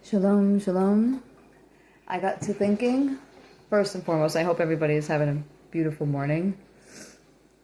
Shalom, shalom. I got to thinking, first and foremost, I hope everybody is having a beautiful morning.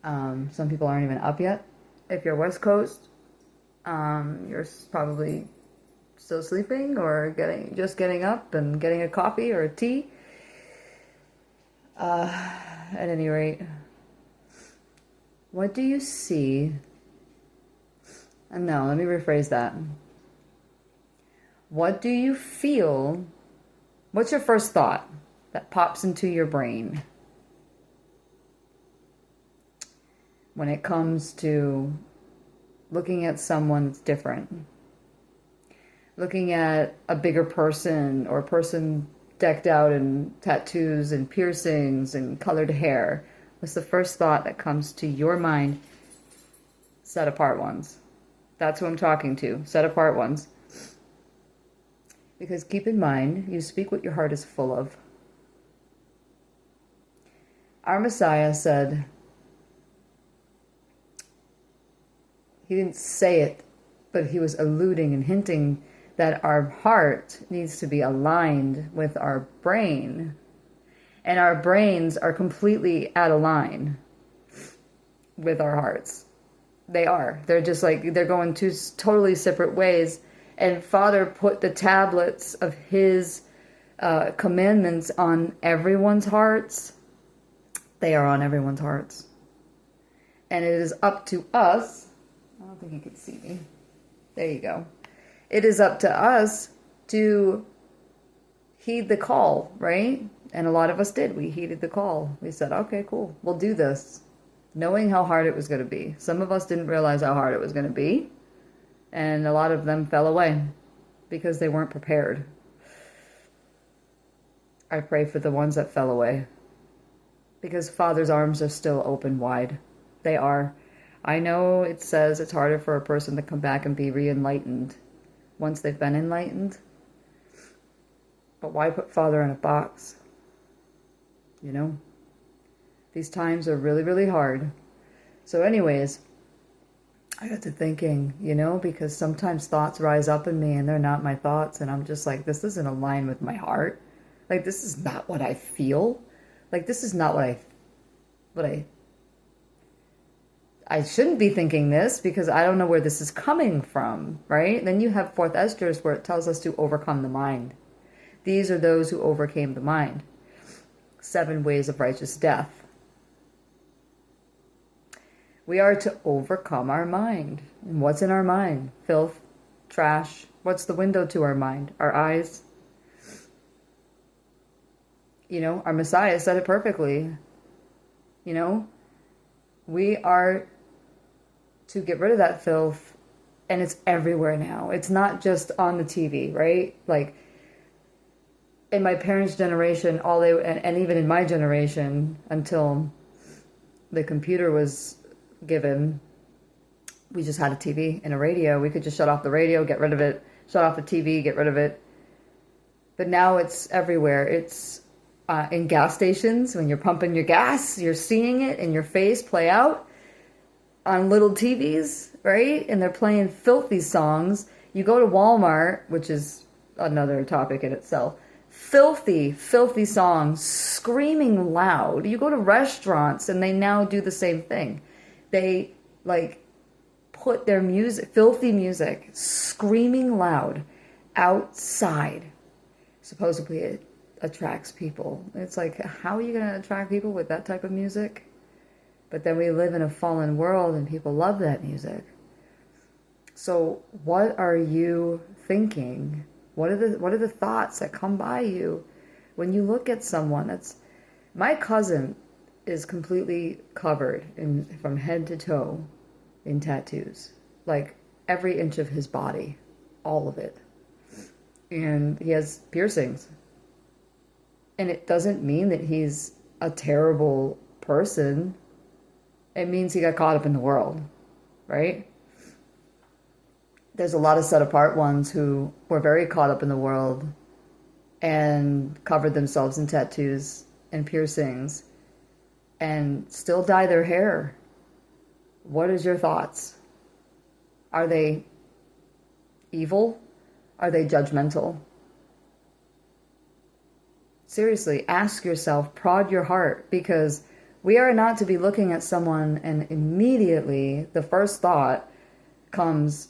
Some people aren't even up yet. If you're West Coast, you're probably still sleeping or just getting up and getting a coffee or a tea. At any rate, what do you see? No, let me rephrase that. What do you feel? What's your first thought that pops into your brain when it comes to looking at someone that's different? Looking at a bigger person or a person decked out in tattoos and piercings and colored hair. What's the first thought that comes to your mind? Set apart ones. That's who I'm talking to. Set apart ones. Because keep in mind, you speak what your heart is full of. Our Messiah said, he didn't say it, but he was alluding and hinting that our heart needs to be aligned with our brain. And our brains are completely out of line with our hearts. They are. They're just like, they're going two totally separate ways. And Father put the tablets of his commandments on everyone's hearts. They are on everyone's hearts. And it is up to us. I don't think you can see me. There you go. It is up to us to heed the call, right? And a lot of us did. We heeded the call. We said, okay, cool. We'll do this. Knowing how hard it was going to be. Some of us didn't realize how hard it was going to be. And a lot of them fell away because they weren't prepared. I pray for the ones that fell away. Because Father's arms are still open wide. They are. I know it says it's harder for a person to come back and be re-enlightened once they've been enlightened. But why put Father in a box? You know? These times are really, really hard. So anyways, I got to thinking, because sometimes thoughts rise up in me and they're not my thoughts. And I'm just like, this doesn't align with my heart. Like, this is not what I feel. Like, this is not what I shouldn't be thinking this because I don't know where this is coming from, right? And then you have 4th Esdras where it tells us to overcome the mind. These are those who overcame the mind. 7 ways of righteous death. We are to overcome our mind. And what's in our mind? Filth, trash. What's the window to our mind? Our eyes. Our Messiah said it perfectly. We are to get rid of that filth, and it's everywhere now. It's not just on the TV, right? Like, in my parents' generation, and even in my generation, until the computer was given, we just had a TV and a radio. We could just shut off the radio, get rid of it, shut off the TV, get rid of it. But now it's everywhere. It's in gas stations. When you're pumping your gas, you're seeing it in your face play out on little TVs, right? And they're playing filthy songs. You go to Walmart, which is another topic in itself. Filthy, filthy songs, screaming loud. You go to restaurants and they now do the same thing. They put their music, filthy music, screaming loud outside. Supposedly it attracts people. It's like, how are you going to attract people with that type of music? But then we live in a fallen world and people love that music. So what are you thinking? What are the thoughts that come by you when you look at someone that's... My cousin is completely covered from head to toe in tattoos. Like, every inch of his body. All of it. And he has piercings. And it doesn't mean that he's a terrible person. It means he got caught up in the world. Right? There's a lot of set-apart ones who were very caught up in the world and covered themselves in tattoos and piercings and still dye their hair. What is your thoughts? Are they evil? Are they judgmental? Seriously, ask yourself, prod your heart, because we are not to be looking at someone and immediately the first thought comes,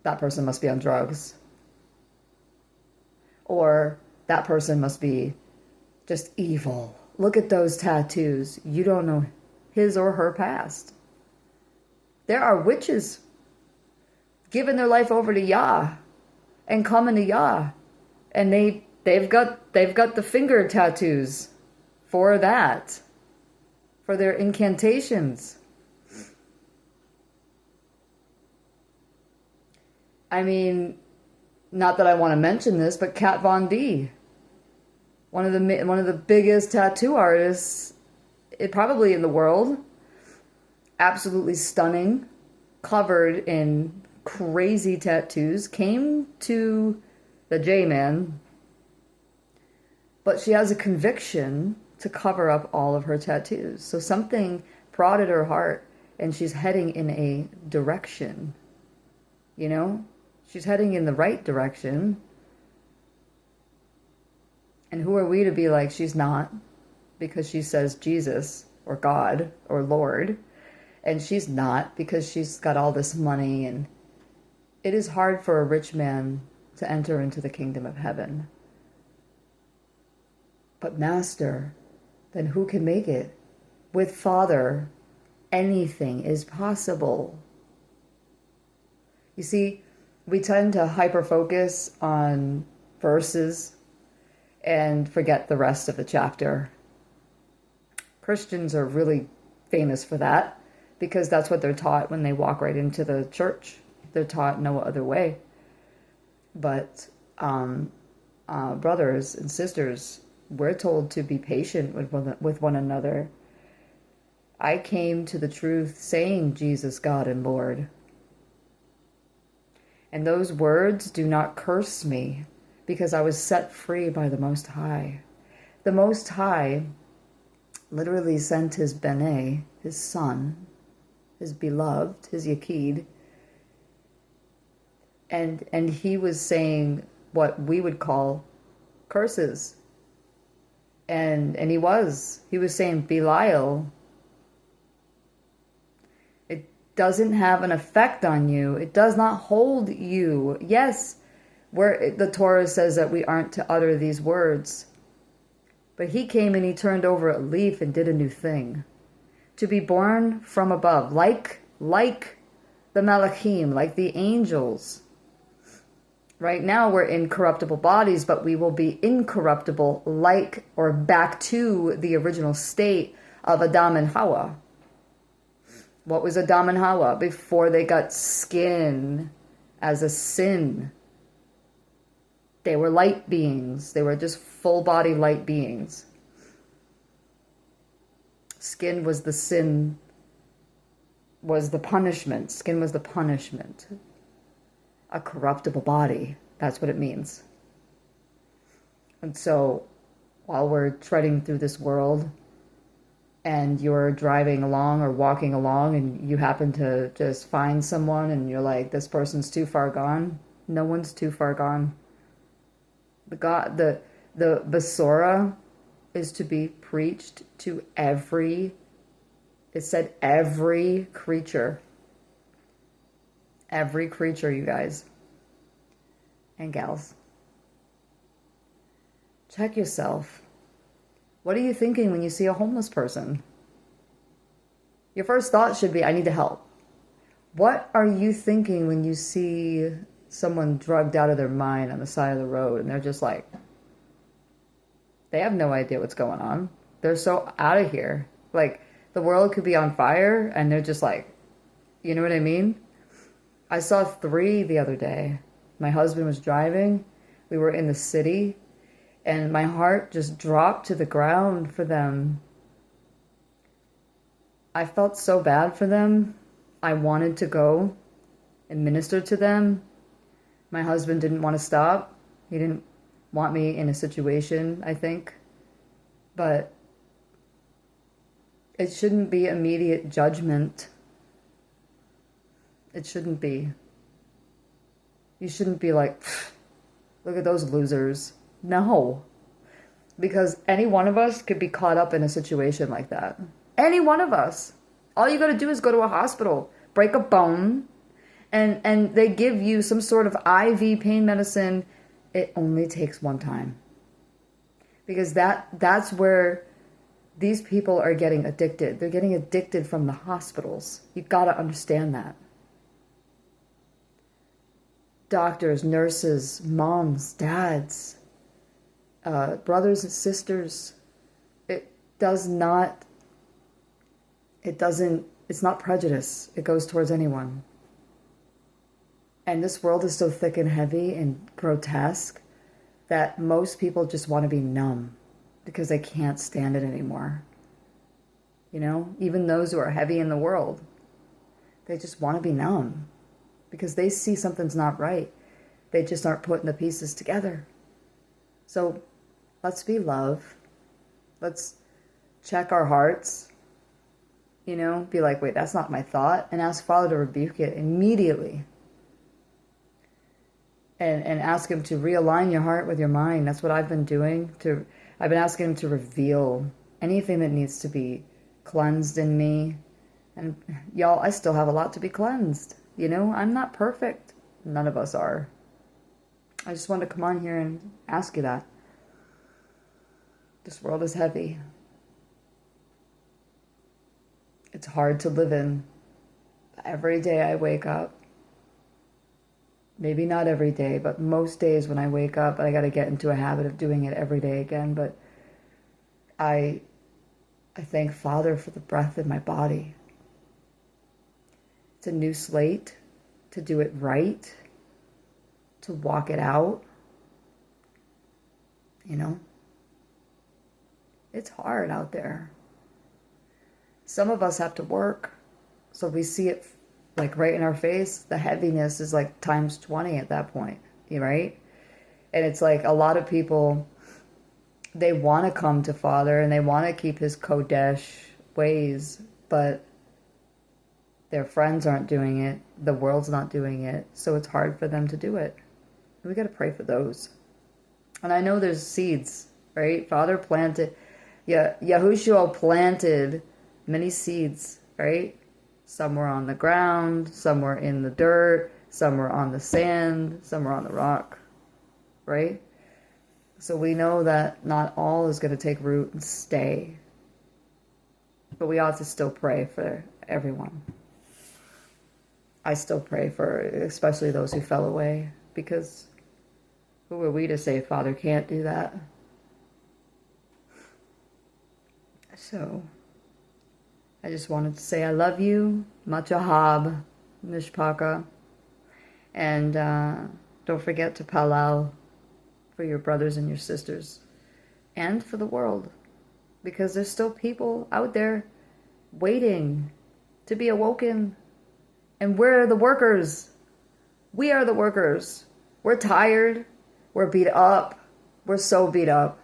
that person must be on drugs. Or that person must be just evil. Look at those tattoos. You don't know his or her past. There are witches giving their life over to Yah and coming to Yah. And they've got the finger tattoos for that. For their incantations. I mean, not that I want to mention this, but Kat Von D, one of the biggest tattoo artists, probably in the world, absolutely stunning, covered in crazy tattoos, came to the J-Man, but she has a conviction to cover up all of her tattoos. So something prodded her heart, and she's heading in a direction, you know? She's heading in the right direction. And who are we to be like, she's not, because she says Jesus or God or Lord, and she's not because she's got all this money. And it is hard for a rich man to enter into the kingdom of heaven. But Master, then who can make it? With Father, anything is possible. You see, we tend to hyper-focus on verses and forget the rest of the chapter. Christians are really famous for that because that's what they're taught when they walk right into the church. They're taught no other way. But brothers and sisters, we're told to be patient with one another. I came to the truth saying Jesus, God, and Lord. And those words do not curse me, because I was set free by the Most High. The Most High literally sent his Bene, his son, his beloved, his Yaqid, and he was saying what we would call curses. And he was saying Belial, it doesn't have an effect on you. It does not hold you. Yes, where the Torah says that we aren't to utter these words. But he came and he turned over a leaf and did a new thing. To be born from above, like the Malachim, like the angels. Right now we're in corruptible bodies, but we will be incorruptible, like or back to the original state of Adam and Hawa. What was Adam and Hawa before they got skin as a sin? They were light beings. They were just full body light beings. Skin was the sin, was the punishment. Skin was the punishment. A corruptible body. That's what it means. And so, while we're treading through this world, and you're driving along or walking along, and you happen to just find someone, and you're like, this person's too far gone. No one's too far gone. The Besorah is to be preached to every, it said every creature. Every creature, you guys. And gals. Check yourself. What are you thinking when you see a homeless person? Your first thought should be, I need to help. What are you thinking when you see someone drugged out of their mind on the side of the road and they're just like, they have no idea what's going on. They're so out of here. Like, the world could be on fire and they're just like, you know what I mean? I saw 3 the other day. My husband was driving. We were in the city and my heart just dropped to the ground for them. I felt so bad for them. I wanted to go and minister to them. My husband didn't want to stop. He didn't want me in a situation, I think. But it shouldn't be immediate judgment. It shouldn't be. You shouldn't be like, look at those losers. No. Because any one of us could be caught up in a situation like that. Any one of us. All you gotta do is go to a hospital, break a bone, and they give you some sort of IV pain medicine. It only takes one time. Because that's where these people are getting addicted. They're getting addicted from the hospitals. You've got to understand that. Doctors, nurses, moms, dads, brothers and sisters. It's not prejudice. It goes towards anyone. And this world is so thick and heavy and grotesque that most people just want to be numb because they can't stand it anymore. You know, even those who are heavy in the world, they just want to be numb because they see something's not right. They just aren't putting the pieces together. So let's be love. Let's check our hearts. You know, be like, wait, that's not my thought. And ask Father to rebuke it immediately. And ask him to realign your heart with your mind. That's what I've been doing. I've been asking him to reveal anything that needs to be cleansed in me. And y'all, I still have a lot to be cleansed. You know, I'm not perfect. None of us are. I just wanted to come on here and ask you that. This world is heavy. It's hard to live in. Every day I wake up. Maybe not every day, but most days when I wake up, I got to get into a habit of doing it every day again. But I thank Father for the breath in my body. It's a new slate to do it right, to walk it out. You know, it's hard out there. Some of us have to work, so we see it like right in our face. The heaviness is like times 20 at that point, right? And it's like a lot of people, they want to come to Father and they want to keep his Kodesh ways, but their friends aren't doing it. The world's not doing it. So it's hard for them to do it. We got to pray for those. And I know there's seeds, right? Father planted, Yahushua planted many seeds, right? Some were on the ground, some were in the dirt, some were on the sand, some were on the rock, right? So we know that not all is going to take root and stay. But we ought to still pray for everyone. I still pray for especially those who fell away, because who are we to say Father can't do that? So I just wanted to say I love you, Machahab, Mishpaka, and don't forget to Palal for your brothers and your sisters, and for the world, because there's still people out there waiting to be awoken, and we're the workers. We are the workers. We're tired. We're beat up. We're so beat up.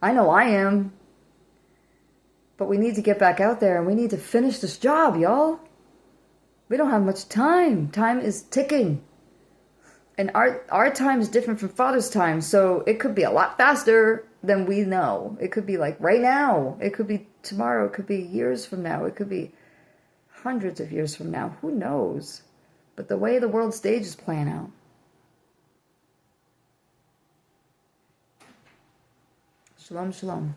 I know I am. But we need to get back out there and we need to finish this job, y'all. We don't have much time. Time is ticking. And our time is different from Father's time. So it could be a lot faster than we know. It could be like right now. It could be tomorrow. It could be years from now. It could be hundreds of years from now. Who knows? But the way the world stage is playing out. Shalom, shalom.